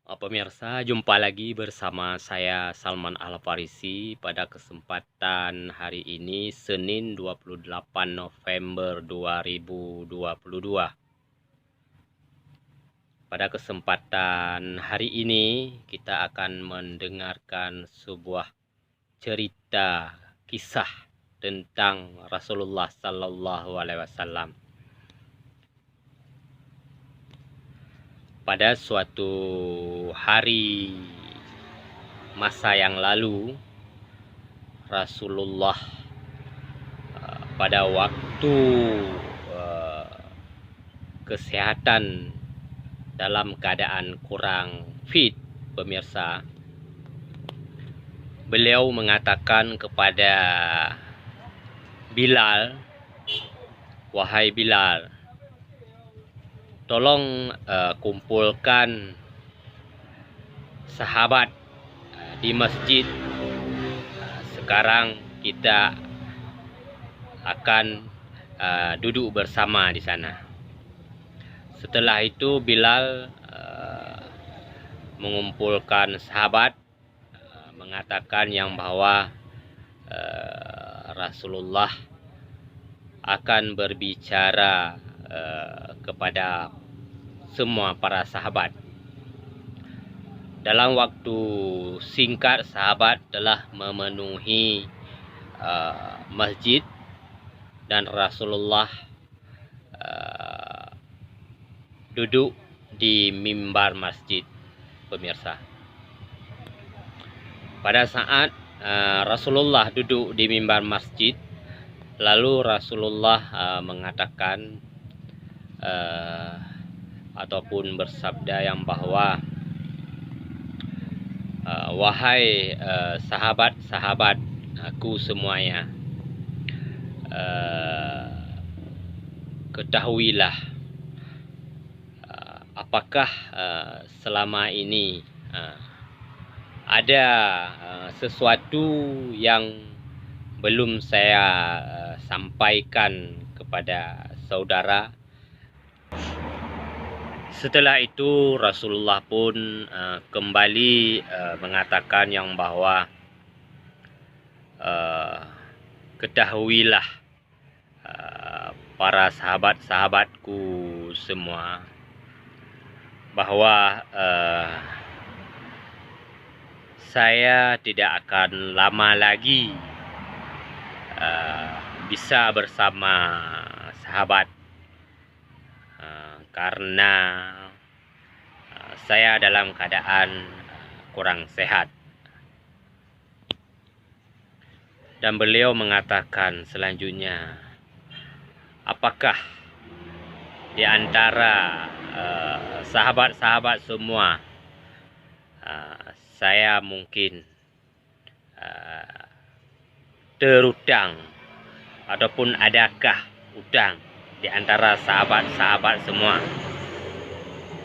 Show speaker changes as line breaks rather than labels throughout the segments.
Pemirsa, jumpa lagi bersama saya Salman Al-Farisi pada kesempatan hari ini Senin 28 November 2022. Pada kesempatan hari ini kita akan mendengarkan sebuah cerita kisah tentang Rasulullah Sallallahu Alaihi Wasallam. Pada suatu hari masa yang lalu, Rasulullah pada waktu kesehatan dalam keadaan kurang fit, pemirsa, beliau mengatakan kepada Bilal, "Wahai Bilal, tolong kumpulkan sahabat di masjid. Sekarang kita akan duduk bersama di sana." Setelah itu Bilal mengumpulkan sahabat, mengatakan yang bahwa Rasulullah akan berbicara kepada semua para sahabat. Dalam waktu singkat, sahabat telah memenuhi masjid dan Rasulullah duduk di mimbar masjid, pemirsa. Pada saat Rasulullah duduk di mimbar masjid, lalu Rasulullah mengatakan ataupun bersabda yang bahwa wahai sahabat-sahabat aku semuanya, ketahuilah apakah selama ini ada sesuatu yang belum saya sampaikan kepada saudara. Setelah itu Rasulullah pun kembali mengatakan yang bahwa ketahuilah para sahabat-sahabatku semua bahwa saya tidak akan lama lagi bisa bersama sahabat karena saya dalam keadaan kurang sehat. Dan beliau mengatakan selanjutnya, apakah di antara sahabat-sahabat semua saya mungkin terutang ataupun adakah utang di antara sahabat-sahabat semua?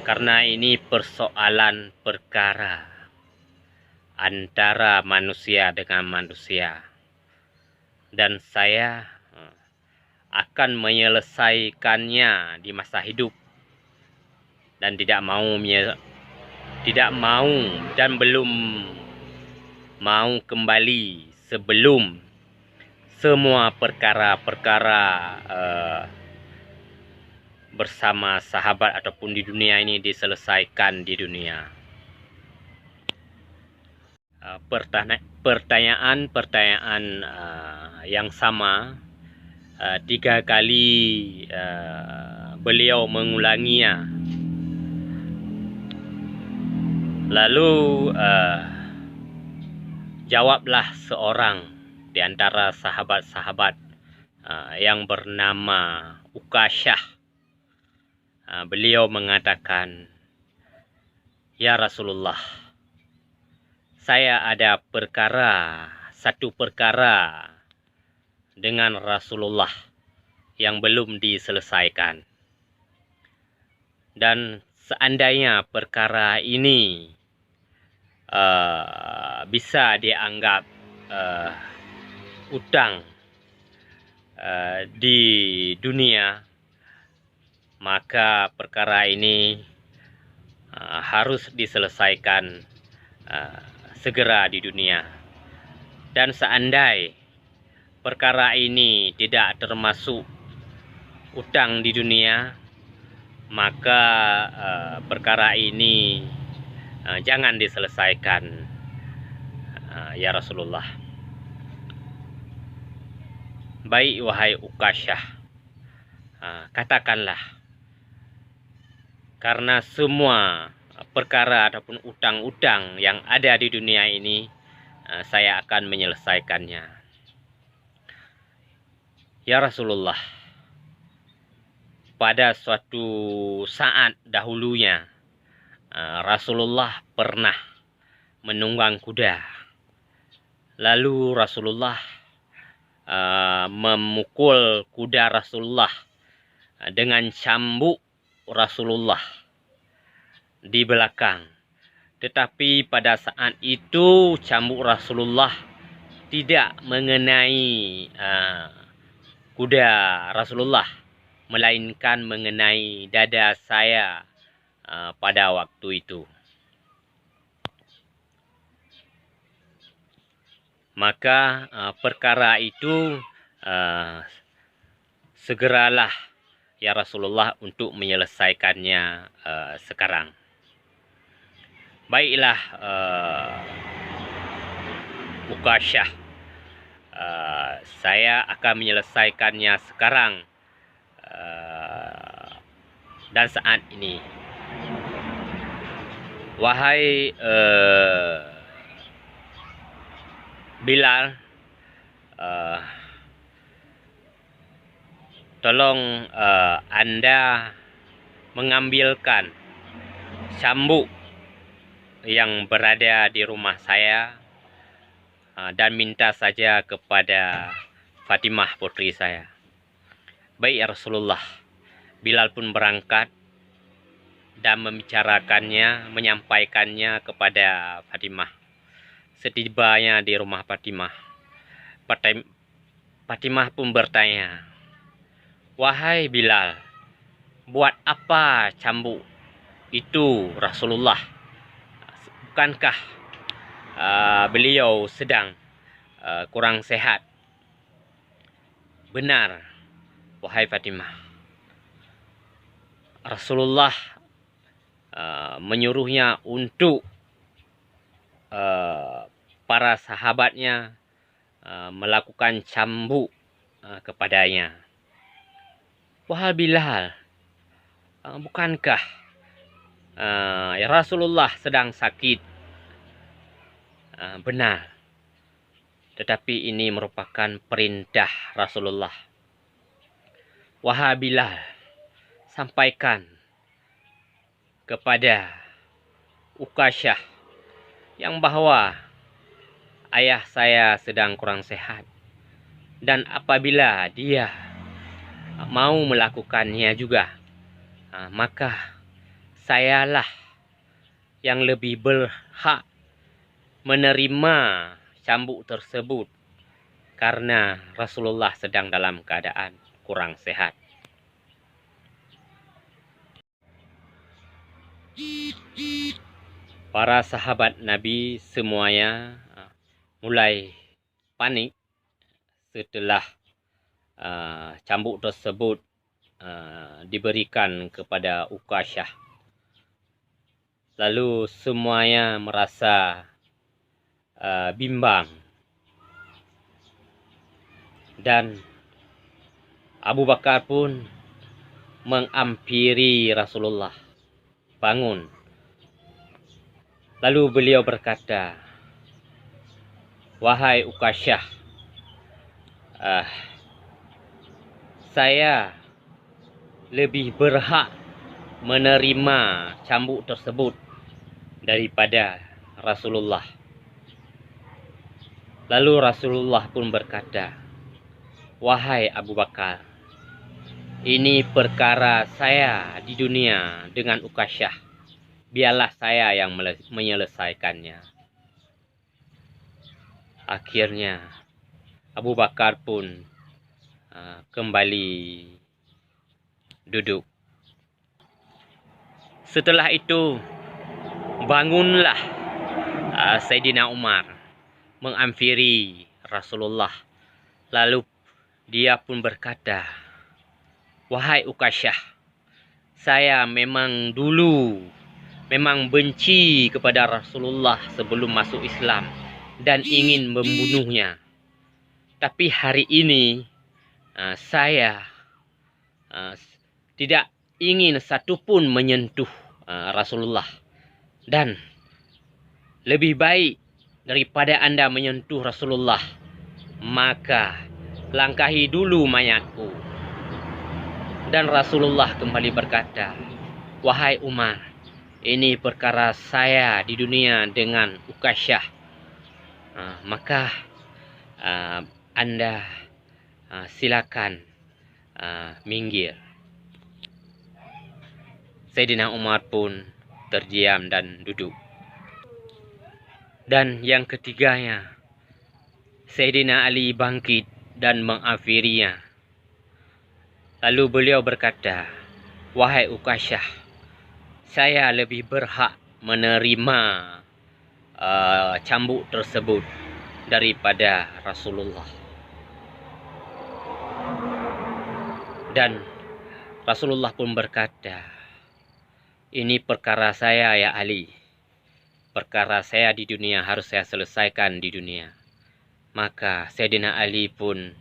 Karena ini persoalan perkara antara manusia dengan manusia, dan saya akan menyelesaikannya di masa hidup, dan tidak mau dan belum mau kembali sebelum semua perkara-perkara bersama sahabat ataupun di dunia ini diselesaikan di dunia. Pertanyaan-pertanyaan yang sama 3 kali beliau mengulanginya. Lalu jawablah seorang di antara sahabat-sahabat yang bernama Ukasyah. Beliau mengatakan, "Ya Rasulullah, saya ada satu perkara dengan Rasulullah yang belum diselesaikan. Dan seandainya perkara ini bisa dianggap utang di dunia, maka perkara ini harus diselesaikan segera di dunia. Dan seandai perkara ini tidak termasuk utang di dunia, maka perkara ini jangan diselesaikan, ya Rasulullah. Baik wahai Ukasyah, katakanlah, karena semua perkara ataupun utang-utang yang ada di dunia ini saya akan menyelesaikannya. Ya Rasulullah, pada suatu saat dahulunya Rasulullah pernah menunggang kuda. Lalu Rasulullah memukul kuda Rasulullah dengan cambuk Rasulullah di belakang. Tetapi pada saat itu cambuk Rasulullah tidak mengenai kuda Rasulullah, melainkan mengenai dada saya pada waktu itu. Maka perkara itu segeralah ya Rasulullah untuk menyelesaikannya sekarang. Baiklah Ukasyah, saya akan menyelesaikannya sekarang dan saat ini. Wahai Bilal, tolong Anda mengambilkan cambuk yang berada di rumah saya dan minta saja kepada Fatimah putri saya. Baik ya Rasulullah. Bilal pun berangkat dan membicarakannya, menyampaikannya kepada Fatimah. Setibanya di rumah Fatimah, Fatimah pun bertanya, "Wahai Bilal, buat apa cambuk itu Rasulullah? Bukankah beliau sedang kurang sehat?" Benar, wahai Fatimah. Rasulullah menyuruhnya untuk para sahabatnya melakukan cambuk kepadanya. Wahai Bilal, bukankah Rasulullah sedang sakit? Benar, tetapi ini merupakan perintah Rasulullah. Wahai Bilal, sampaikan kepada Ukasyah yang bahwa ayah saya sedang kurang sehat, dan apabila dia mau melakukannya juga, maka sayalah yang lebih berhak menerima cambuk tersebut karena Rasulullah sedang dalam keadaan kurang sehat. Para sahabat Nabi semuanya mulai panik setelah cambuk tersebut diberikan kepada Ukasyah. Lalu semuanya merasa bimbang, dan Abu Bakar pun mengampiri Rasulullah, "Bangun." Lalu beliau berkata, "Wahai Ukasyah, saya lebih berhak menerima cambuk tersebut daripada Rasulullah." Lalu Rasulullah pun berkata, "Wahai Abu Bakar, ini perkara saya di dunia dengan Ukasyah. Biarlah saya yang menyelesaikannya." Akhirnya Abu Bakar pun kembali duduk. Setelah itu bangunlah Sayyidina Umar menghampiri Rasulullah. Lalu dia pun berkata, "Wahai Ukasyah, saya memang dulu benci kepada Rasulullah sebelum masuk Islam dan ingin membunuhnya. Tapi hari ini saya tidak ingin satupun menyentuh Rasulullah. Dan lebih baik daripada Anda menyentuh Rasulullah, maka langkahi dulu mayatku." Dan Rasulullah kembali berkata, "Wahai Umar, ini perkara saya di dunia dengan Ukasyah. Maka Anda silakan minggir." Sayyidina Umar pun terdiam dan duduk. Dan yang ketiganya, Sayyidina Ali bangkit dan mengakhirinya. Lalu beliau berkata, "Wahai Ukasyah, saya lebih berhak menerima cambuk tersebut daripada Rasulullah." Dan Rasulullah pun berkata, "Ini perkara saya ya Ali. Perkara saya di dunia harus saya selesaikan di dunia." Maka Sayyidina Ali pun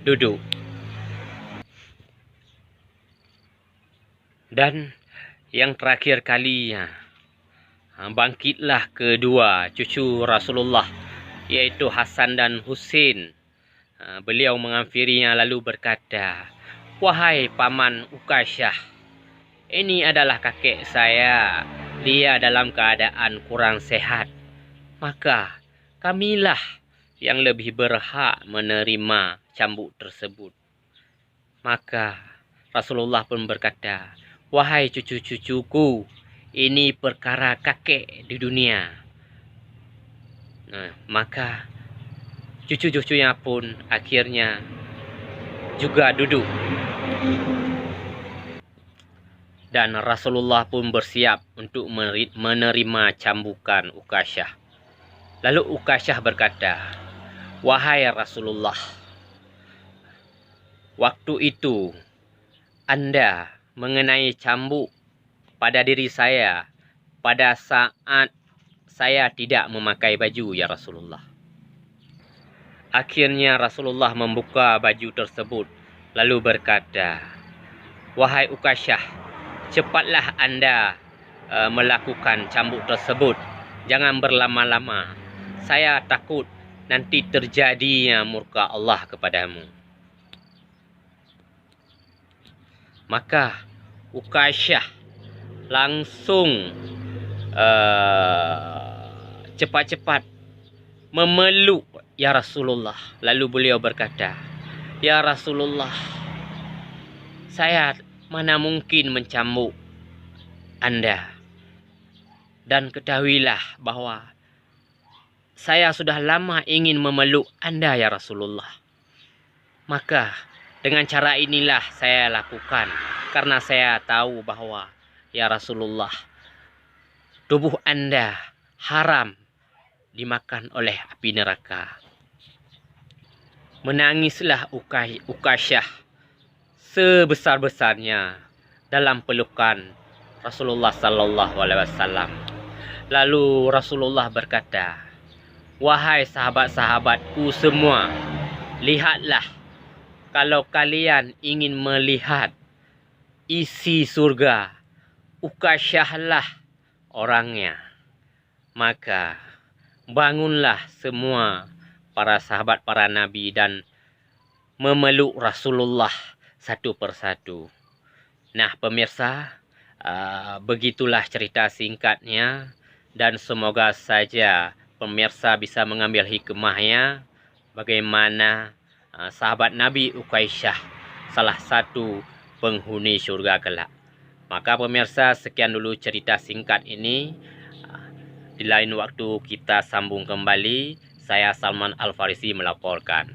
duduk. Dan yang terakhir kalinya, bangkitlah kedua cucu Rasulullah, yaitu Hasan dan Husain. Beliau menghampirinya lalu berkata, "Wahai paman Ukasyah, ini adalah kakek saya. Dia dalam keadaan kurang sehat. Maka kamilah yang lebih berhak menerima cambuk tersebut." Maka Rasulullah pun berkata, "Wahai cucu-cucuku, ini perkara kakek di dunia." Maka cucu-cucunya pun akhirnya juga duduk. Dan Rasulullah pun bersiap untuk menerima cambukan Ukasyah. Lalu Ukasyah berkata, "Wahai Rasulullah, waktu itu Anda mengenai cambuk pada diri saya pada saat saya tidak memakai baju ya Rasulullah." Akhirnya Rasulullah membuka baju tersebut lalu berkata, "Wahai Ukasyah, cepatlah Anda melakukan cambuk tersebut. Jangan berlama-lama. Saya takut nanti terjadinya murka Allah kepadamu." Maka Ukasyah langsung cepat-cepat memeluk ya Rasulullah. Lalu beliau berkata, "Ya Rasulullah, saya mana mungkin mencambuk Anda. Dan ketahuilah bahwa saya sudah lama ingin memeluk Anda ya Rasulullah. Maka dengan cara inilah saya lakukan. Karena saya tahu bahwa ya Rasulullah, tubuh Anda haram dimakan oleh api neraka." Menangislah Ukasyah sebesar-besarnya dalam pelukan Rasulullah sallallahu alaihi wasallam. Lalu Rasulullah berkata, "Wahai sahabat-sahabatku semua, lihatlah, kalau kalian ingin melihat isi surga, Ukasyahlah orangnya." Maka bangunlah semua para sahabat para nabi dan memeluk Rasulullah satu persatu. Nah pemirsa, begitulah cerita singkatnya, dan semoga saja pemirsa bisa mengambil hikmahnya bagaimana sahabat Nabi Ukasyah salah satu penghuni surga kelak. Maka pemirsa, sekian dulu cerita singkat ini. Di lain waktu kita sambung kembali. Saya Salman Al Farisi melaporkan.